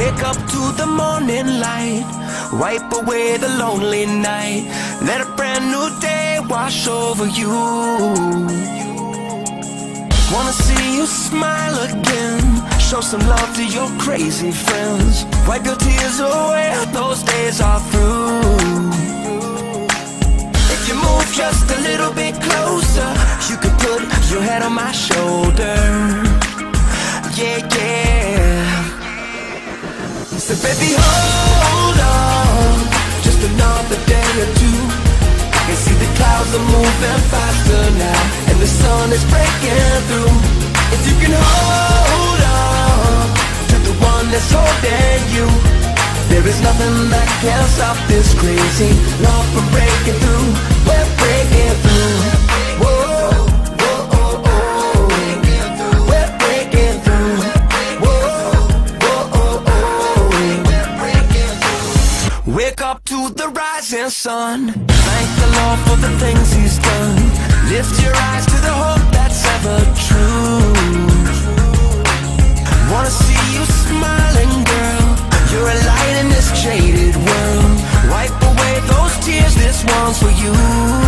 Wake up to the morning light, wipe away the lonely night, let a brand new day wash over you. Wanna see you smile again, show some love to your crazy friends, wipe your tears away, those days are through. If you move just a little bit closer, you could put your head on my shoulder. Yeah, yeah. So baby, hold on, just another day or two. I can see the clouds are moving faster now, and the sun is breaking through. If you can hold on to the one that's holding you, there is nothing that can stop this crazy love from breaking through. We're breaking through. Whoa. Wake up to the rising sun, thank the Lord for the things He's done. Lift your eyes to the hope that's ever true. Wanna see you smiling, girl, you're a light in this jaded world. Wipe away those tears, this one's for you.